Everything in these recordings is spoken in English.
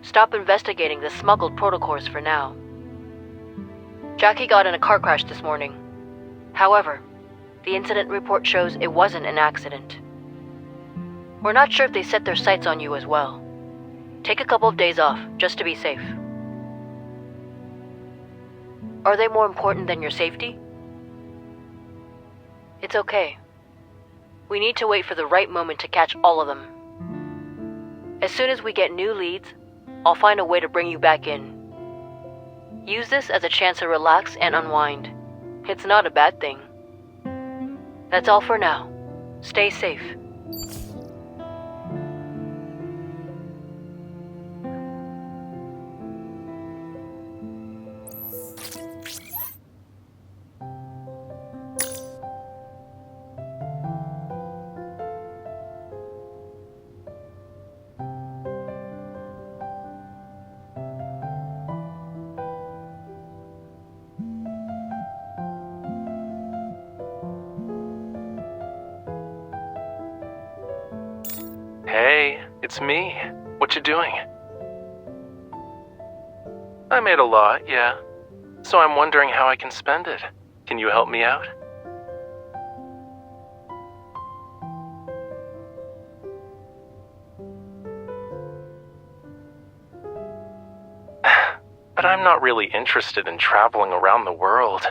stop investigating the smuggled protocols for now. Jackie got in a car crash this morning. However, the incident report shows it wasn't an accident. We're not sure if they set their sights on you as well. Take a couple of days off, just to be safe. Are they more important than your safety? It's okay. We need to wait for the right moment to catch all of them. As soon as we get new leads, I'll find a way to bring you back in. Use this as a chance to relax and unwind. It's not a bad thing. That's all for now. Stay safe. Hey, it's me. What you doing? I made a lot, yeah. So I'm wondering how I can spend it. Can you help me out? But I'm not really interested in traveling around the world.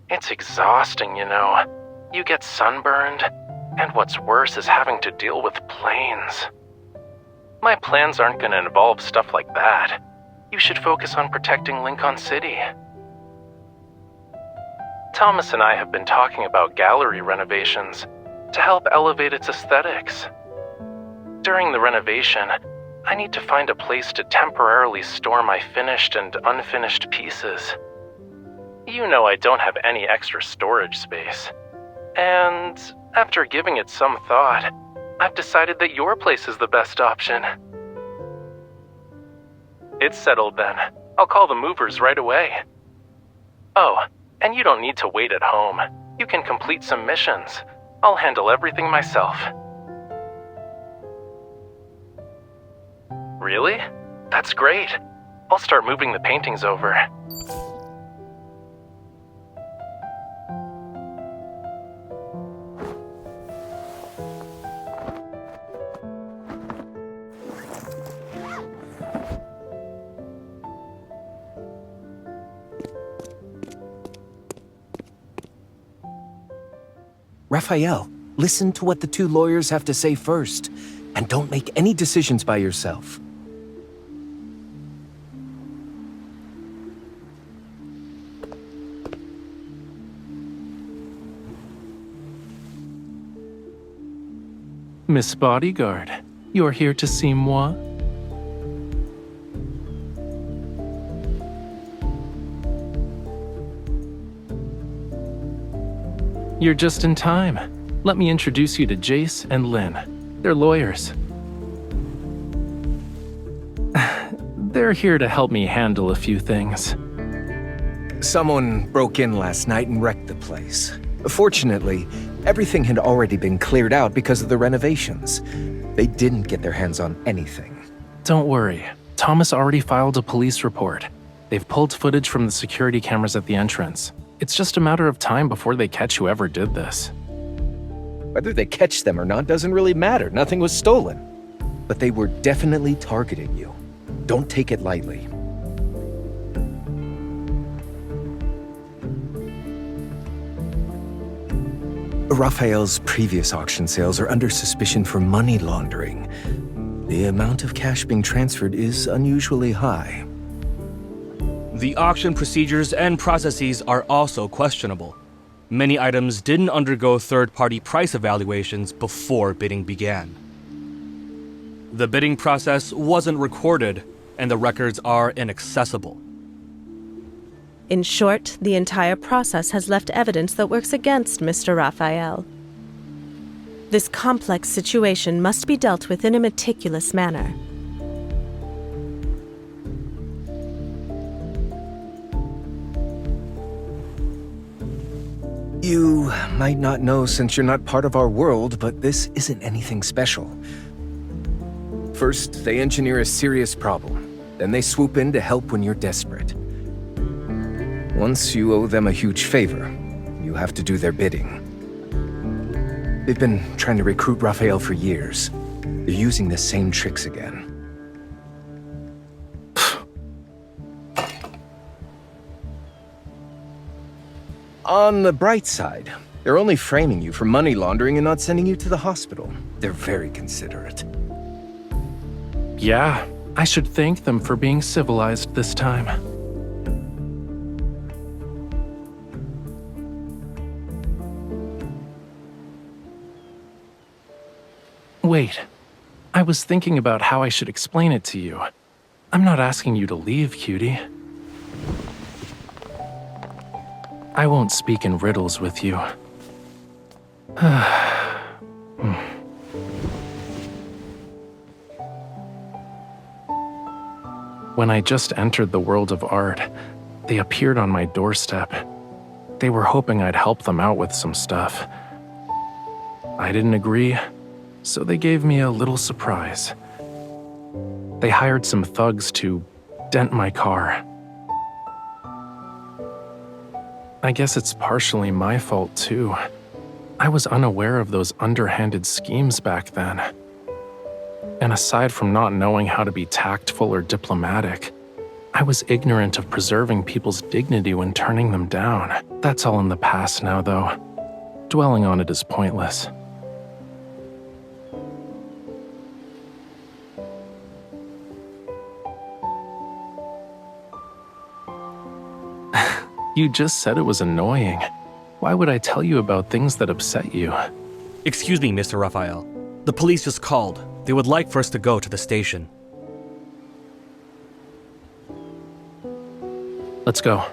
It's exhausting, you know. You get sunburned. And what's worse is having to deal with planes. My plans aren't going to involve stuff like that. You should focus on protecting Lincoln City. Thomas and I have been talking about gallery renovations to help elevate its aesthetics. During the renovation, I need to find a place to temporarily store my finished and unfinished pieces. You know I don't have any extra storage space. And after giving it some thought, I've decided that your place is the best option. It's settled then. I'll call the movers right away. Oh, and you don't need to wait at home. You can complete some missions. I'll handle everything myself. Really? That's great. I'll start moving the paintings over. Raphael, listen to what the two lawyers have to say first, and don't make any decisions by yourself. Miss Bodyguard, you're here to see moi? You're just in time. Let me introduce you to Jace and Lynn. They're lawyers. They're here to help me handle a few things. Someone broke in last night and wrecked the place. Fortunately, everything had already been cleared out because of the renovations. They didn't get their hands on anything. Don't worry. Thomas already filed a police report. They've pulled footage from the security cameras at the entrance. It's just a matter of time before they catch whoever did this. Whether they catch them or not doesn't really matter. Nothing was stolen. But they were definitely targeting you. Don't take it lightly. Raphael's previous auction sales are under suspicion for money laundering. The amount of cash being transferred is unusually high. The auction procedures and processes are also questionable. Many items didn't undergo third-party price evaluations before bidding began. The bidding process wasn't recorded, and the records are inaccessible. In short, the entire process has left evidence that works against Mr. Rafayel. This complex situation must be dealt with in a meticulous manner. You might not know since you're not part of our world, but this isn't anything special. First, they engineer a serious problem. Then they swoop in to help when you're desperate. Once you owe them a huge favor, you have to do their bidding. They've been trying to recruit Rafayel for years. They're using the same tricks again. On the bright side, they're only framing you for money laundering and not sending you to the hospital. They're very considerate. Yeah, I should thank them for being civilized this time. Wait, I was thinking about how I should explain it to you. I'm not asking you to leave, cutie. I won't speak in riddles with you. When I just entered the world of art, they appeared on my doorstep. They were hoping I'd help them out with some stuff. I didn't agree, so they gave me a little surprise. They hired some thugs to dent my car. I guess it's partially my fault, too. I was unaware of those underhanded schemes back then. And aside from not knowing how to be tactful or diplomatic, I was ignorant of preserving people's dignity when turning them down. That's all in the past now, though. Dwelling on it is pointless. You just said it was annoying. Why would I tell you about things that upset you? Excuse me, Mr. Raphael. The police just called. They would like for us to go to the station. Let's go.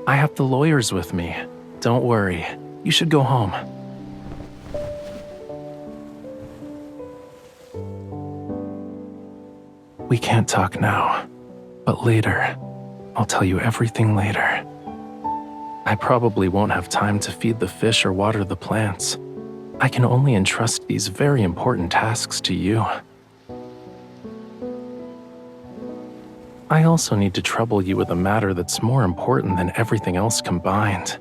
I have the lawyers with me. Don't worry. You should go home. We can't talk now. But later, I'll tell you everything later. I probably won't have time to feed the fish or water the plants. I can only entrust these very important tasks to you. I also need to trouble you with a matter that's more important than everything else combined.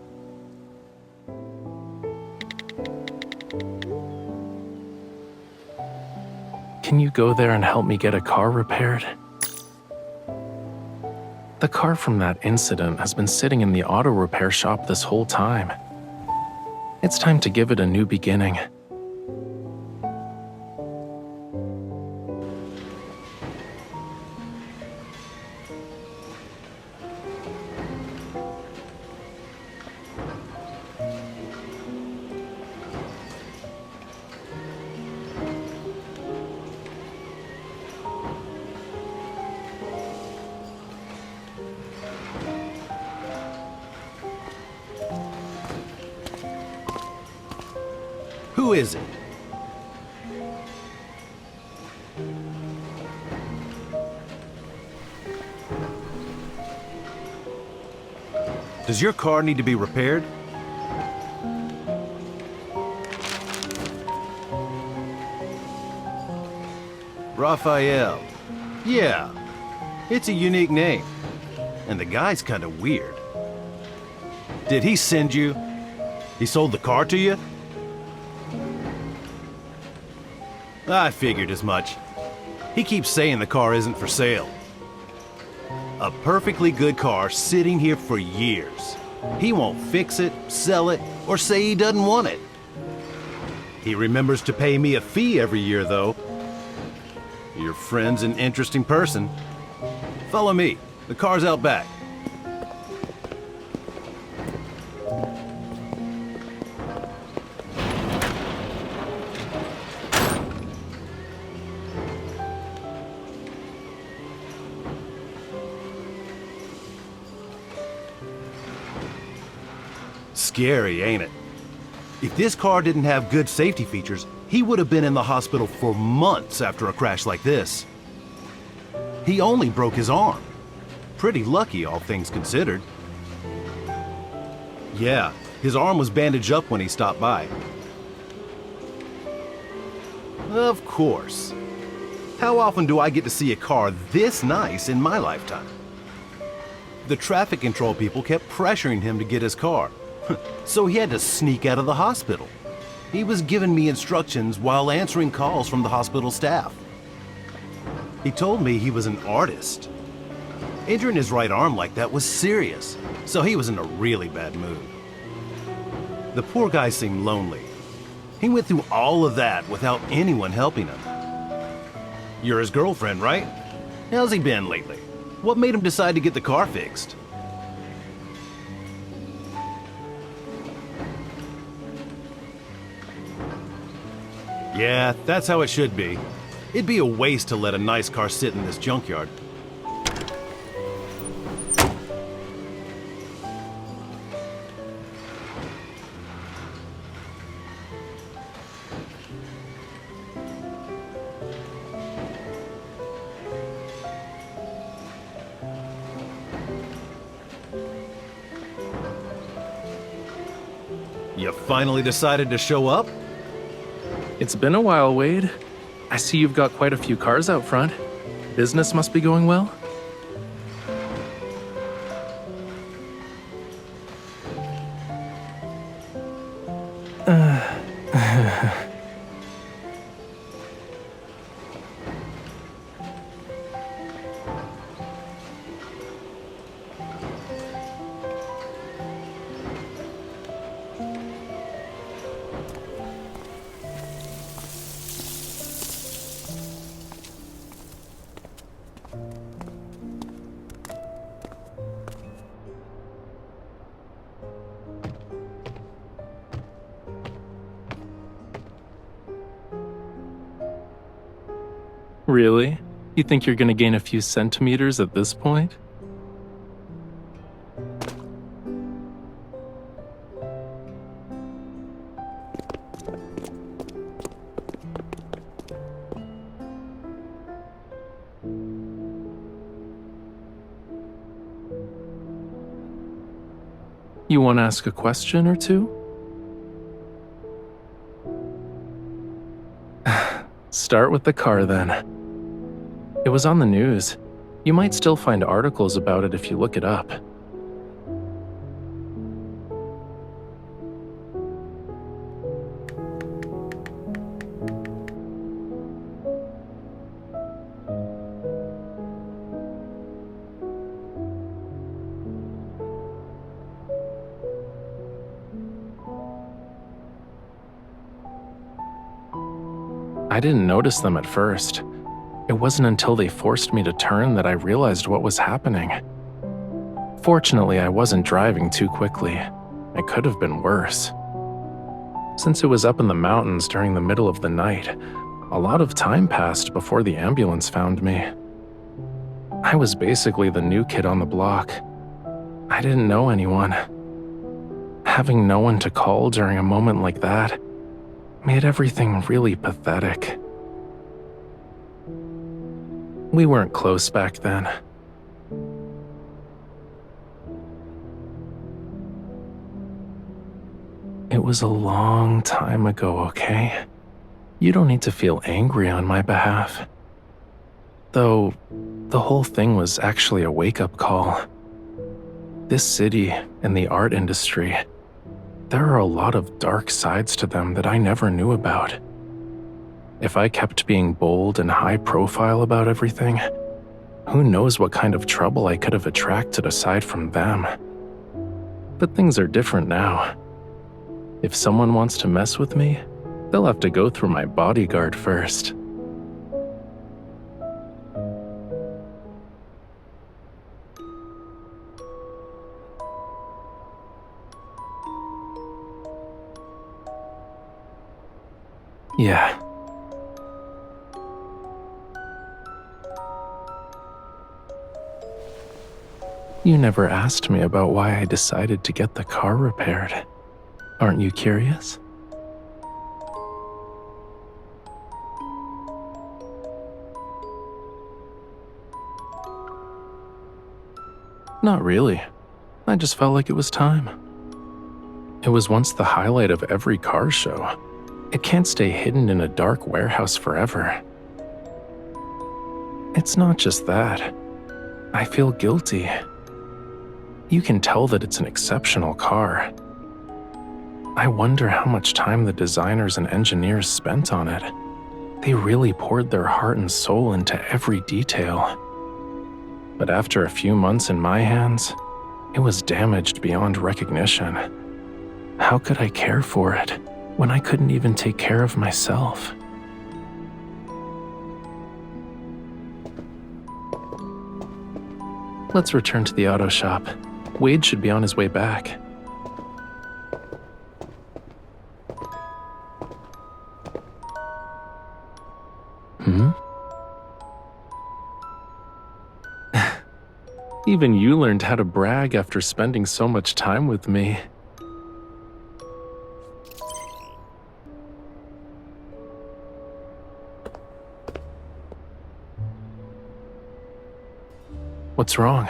Can you go there and help me get a car repaired? The car from that incident has been sitting in the auto repair shop this whole time. It's time to give it a new beginning. Who is it? Does your car need to be repaired? Raphael. Yeah, it's a unique name. And the guy's kind of weird. Did he send you? He sold the car to you? I figured as much. He keeps saying the car isn't for sale. A perfectly good car sitting here for years. He won't fix it, sell it, or say he doesn't want it. He remembers to pay me a fee every year, though. Your friend's an interesting person. Follow me. The car's out back. Scary, ain't it? If this car didn't have good safety features, he would have been in the hospital for months after a crash like this. He only broke his arm. Pretty lucky, all things considered. Yeah, his arm was bandaged up when he stopped by. Of course. How often do I get to see a car this nice in my lifetime? The traffic control people kept pressuring him to get his car, so he had to sneak out of the hospital. He was giving me instructions while answering calls from the hospital staff. He told me he was an artist. Injuring his right arm like that was serious, so he was in a really bad mood. The poor guy seemed lonely. He went through all of that without anyone helping him. You're his girlfriend, right? How's he been lately? What made him decide to get the car fixed? Yeah, that's how it should be. It'd be a waste to let a nice car sit in this junkyard. You finally decided to show up? It's been a while, Wade. I see you've got quite a few cars out front. Business must be going well? Really? You think you're gonna gain a few centimeters at this point? You want to ask a question or two? Start with the car then. It was on the news. You might still find articles about it if you look it up. I didn't notice them at first. It wasn't until they forced me to turn that I realized what was happening. Fortunately, I wasn't driving too quickly. It could have been worse. Since it was up in the mountains during the middle of the night, a lot of time passed before the ambulance found me. I was basically the new kid on the block. I didn't know anyone. Having no one to call during a moment like that made everything really pathetic. We weren't close back then. It was a long time ago, okay? You don't need to feel angry on my behalf. Though, the whole thing was actually a wake-up call. This city and the art industry, there are a lot of dark sides to them that I never knew about. If I kept being bold and high profile about everything, who knows what kind of trouble I could have attracted aside from them. But things are different now. If someone wants to mess with me, they'll have to go through my bodyguard first. Yeah. You never asked me about why I decided to get the car repaired. Aren't you curious? Not really. I just felt like it was time. It was once the highlight of every car show. It can't stay hidden in a dark warehouse forever. It's not just that. I feel guilty. You can tell that it's an exceptional car. I wonder how much time the designers and engineers spent on it. They really poured their heart and soul into every detail. But after a few months in my hands, it was damaged beyond recognition. How could I care for it when I couldn't even take care of myself? Let's return to the auto shop. Wade should be on his way back. Even you learned how to brag after spending so much time with me. What's wrong?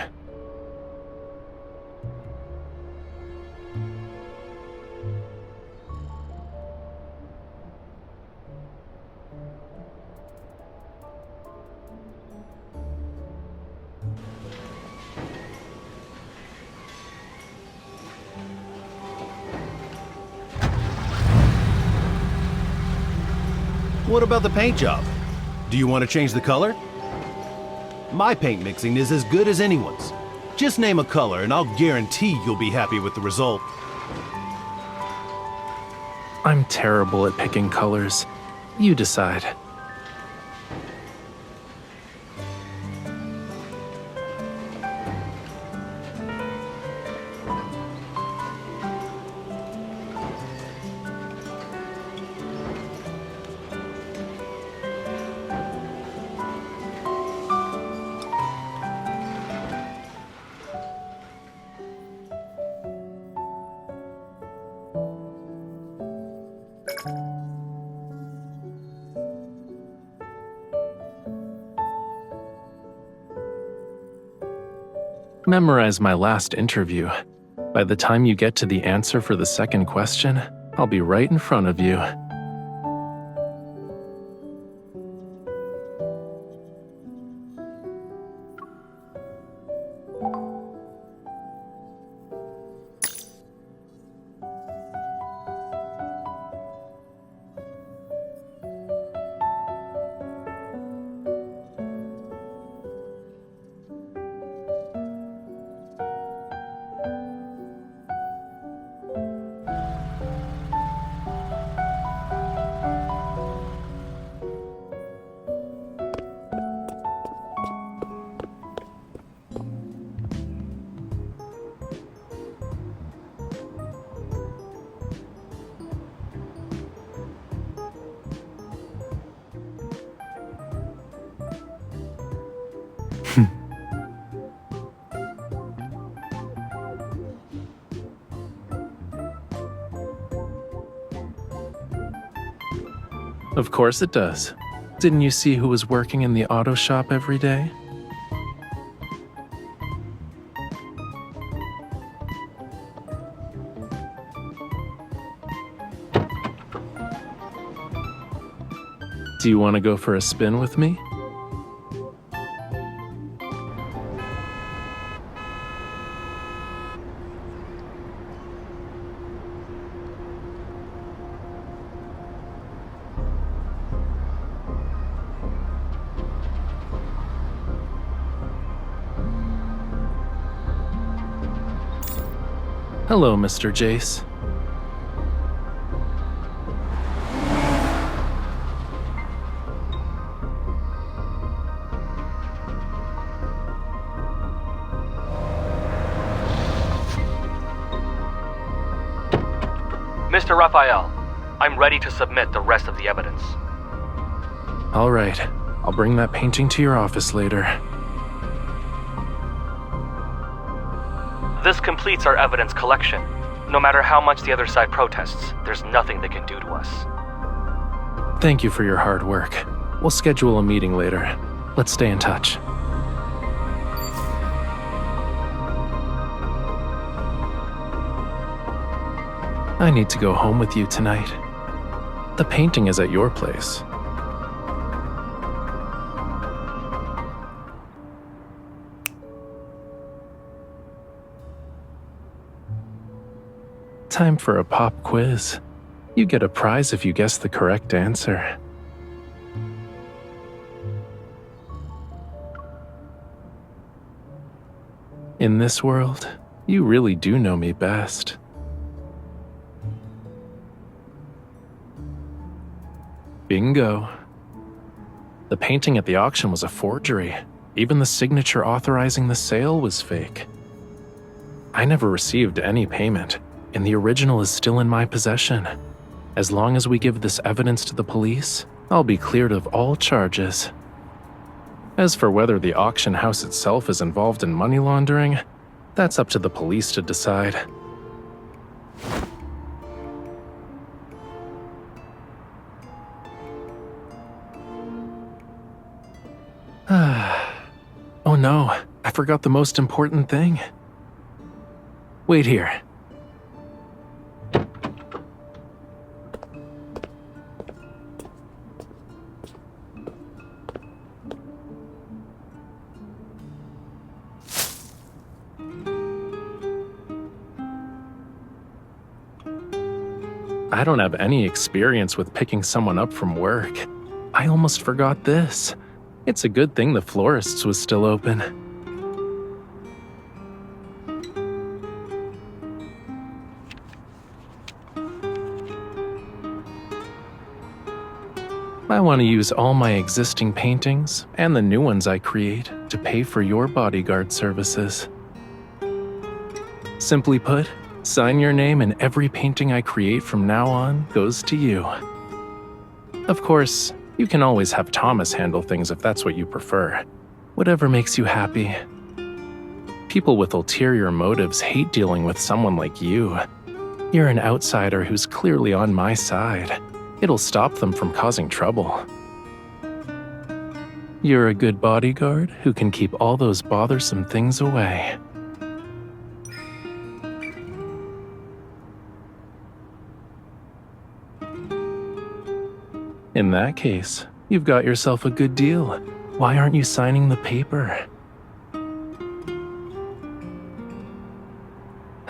What about the paint job? Do you want to change the color? My paint mixing is as good as anyone's. Just name a color and I'll guarantee you'll be happy with the result. I'm terrible at picking colors. You decide. Memorize my last interview. By the time you get to the answer for the second question, I'll be right in front of you. Of course it does. Didn't you see who was working in the auto shop every day? Do you want to go for a spin with me? Hello, Mr. Jace. Mr. Raphael, I'm ready to submit the rest of the evidence. All right, I'll bring that painting to your office later. This completes our evidence collection. No matter how much the other side protests, there's nothing they can do to us. Thank you for your hard work. We'll schedule a meeting later. Let's stay in touch. I need to go home with you tonight. The painting is at your place. Time for a pop quiz. You get a prize if you guess the correct answer. In this world, you really do know me best. Bingo. The painting at the auction was a forgery. Even the signature authorizing the sale was fake. I never received any payment, and the original is still in my possession. As long as we give this evidence to the police, I'll be cleared of all charges. As for whether the auction house itself is involved in money laundering, that's up to the police to decide. Oh no, I forgot the most important thing. Wait here. I don't have any experience with picking someone up from work. I almost forgot this. It's a good thing the florist's was still open. I want to use all my existing paintings and the new ones I create to pay for your bodyguard services. Simply put, sign your name and every painting I create from now on goes to you. Of course, you can always have Thomas handle things if that's what you prefer. Whatever makes you happy. People with ulterior motives hate dealing with someone like you. You're an outsider who's clearly on my side. It'll stop them from causing trouble. You're a good bodyguard who can keep all those bothersome things away. In that case, you've got yourself a good deal. Why aren't you signing the paper?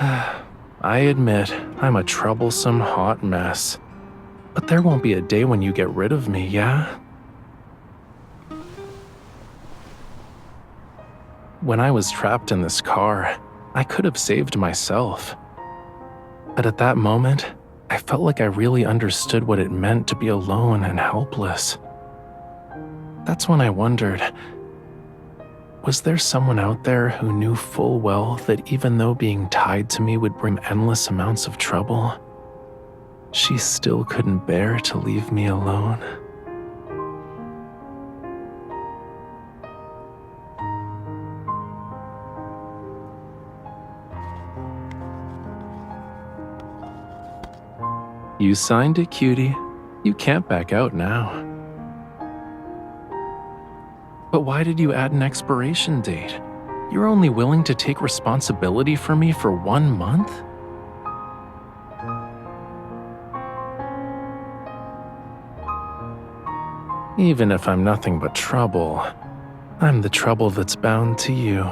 I admit, I'm a troublesome hot mess. But there won't be a day when you get rid of me, yeah? When I was trapped in this car, I could have saved myself. But at that moment, I felt like I really understood what it meant to be alone and helpless. That's when I wondered, was there someone out there who knew full well that even though being tied to me would bring endless amounts of trouble, she still couldn't bear to leave me alone? You signed it, cutie. You can't back out now. But why did you add an expiration date? You're only willing to take responsibility for me for 1 month? Even if I'm nothing but trouble, I'm the trouble that's bound to you.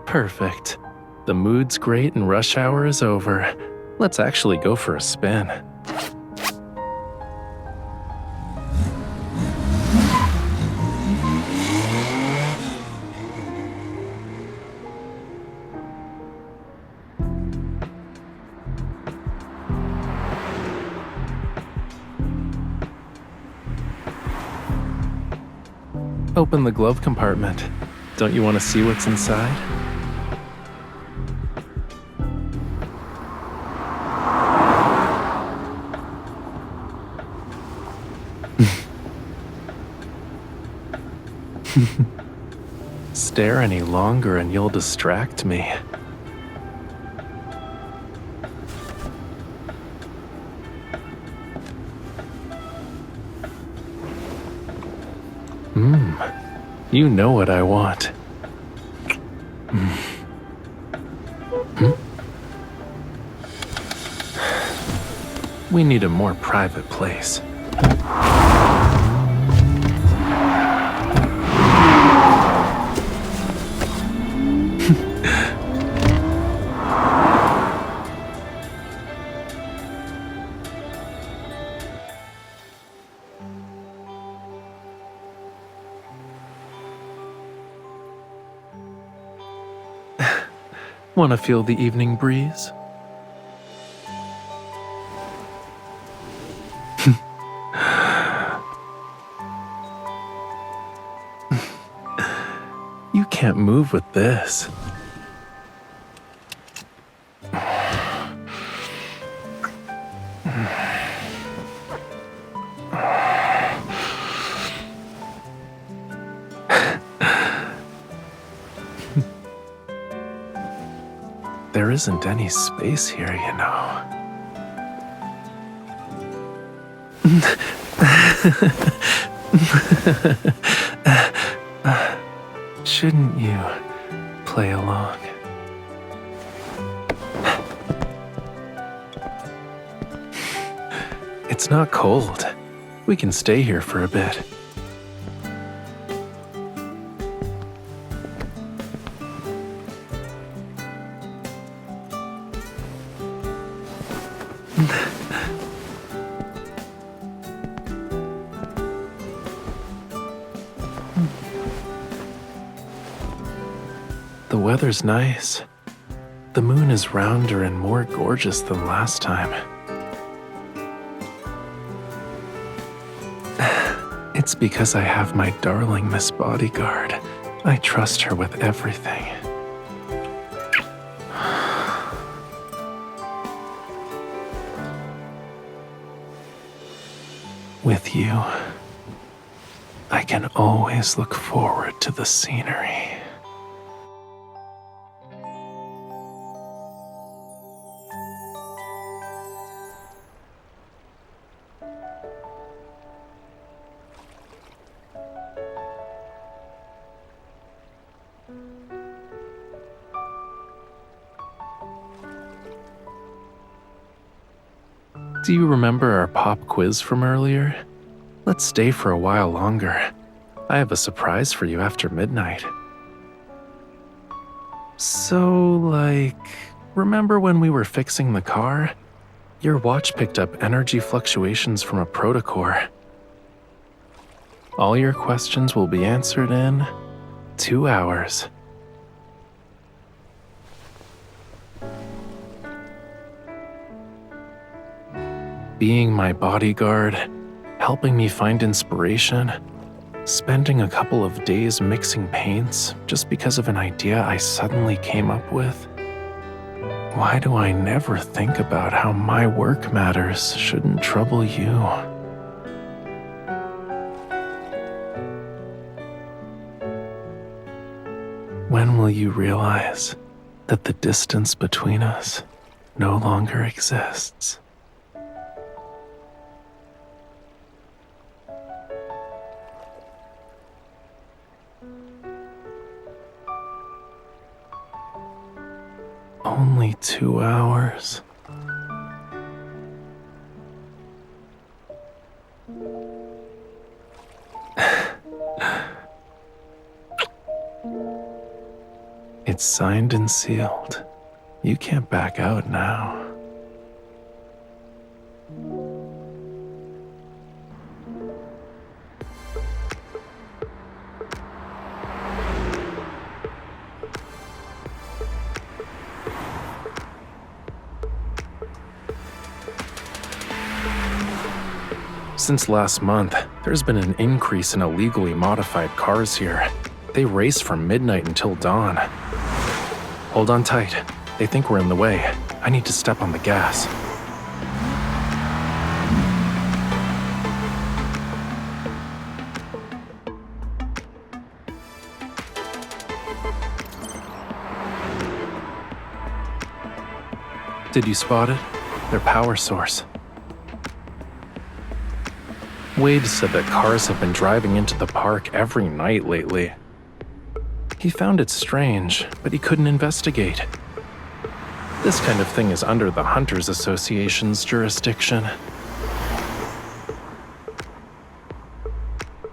Perfect. The mood's great and rush hour is over. Let's actually go for a spin. Open the glove compartment. Don't you want to see what's inside? Stare any longer and you'll distract me. You know what I want. We need a more private place. Want to feel the evening breeze? You can't move with this. There isn't any space here, you know. Shouldn't you play along? It's not cold. We can stay here for a bit. The weather's nice. The moon is rounder and more gorgeous than last time. It's because I have my darling Miss Bodyguard. I trust her with everything. With you, I can always look forward to the scenery. Do you remember our pop quiz from earlier? Let's stay for a while longer. I have a surprise for you after midnight. So, remember when we were fixing the car? Your watch picked up energy fluctuations from a protocore. All your questions will be answered in 2 hours. Being my bodyguard, helping me find inspiration, spending a couple of days mixing paints just because of an idea I suddenly came up with. Why do I never think about how my work matters shouldn't trouble you? When will you realize that the distance between us no longer exists? Only 2 hours. It's signed and sealed. You can't back out now. Since last month, there's been an increase in illegally modified cars here. They race from midnight until dawn. Hold on tight. They think we're in the way. I need to step on the gas. Did you spot it? Their power source. Wade said that cars have been driving into the park every night lately. He found it strange, but he couldn't investigate. This kind of thing is under the Hunters Association's jurisdiction.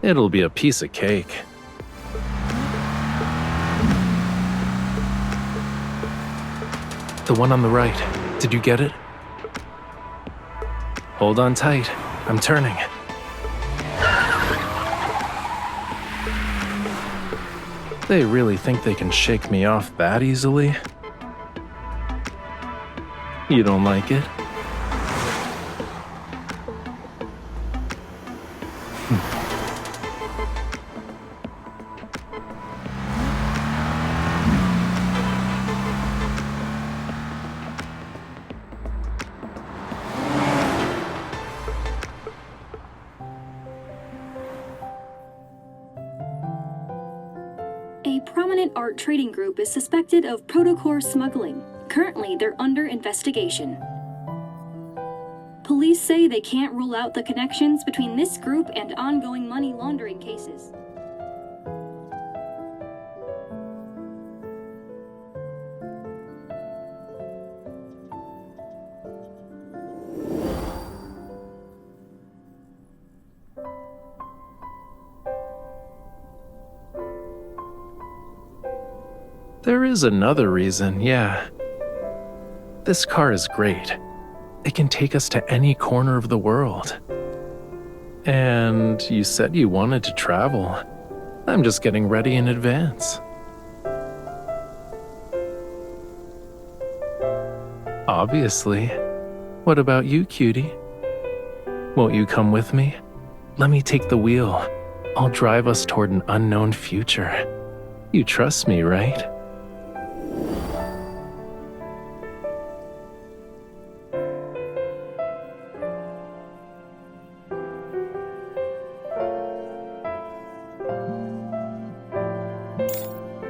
It'll be a piece of cake. The one on the right. Did you get it? Hold on tight. I'm turning. They really think they can shake me off that easily? You don't like it? A prominent art trading group is suspected of protocore smuggling. Currently, they're under investigation. Police say they can't rule out the connections between this group and ongoing money laundering cases. There is another reason, yeah. This car is great. It can take us to any corner of the world. And you said you wanted to travel. I'm just getting ready in advance. Obviously. What about you, cutie? Won't you come with me? Let me take the wheel. I'll drive us toward an unknown future. You trust me, right?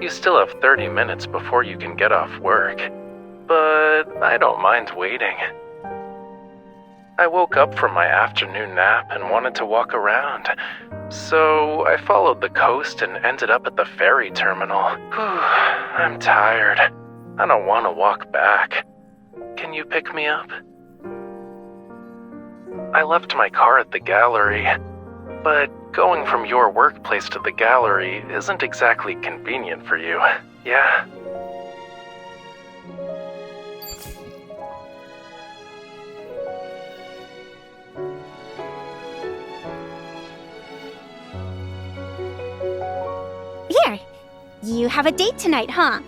You still have 30 minutes before you can get off work, but I don't mind waiting. I woke up from my afternoon nap and wanted to walk around, so I followed the coast and ended up at the ferry terminal. I'm tired. I don't want to walk back. Can you pick me up? I left my car at the gallery, but going from your workplace to the gallery isn't exactly convenient for you, yeah? Here, you have a date tonight, huh?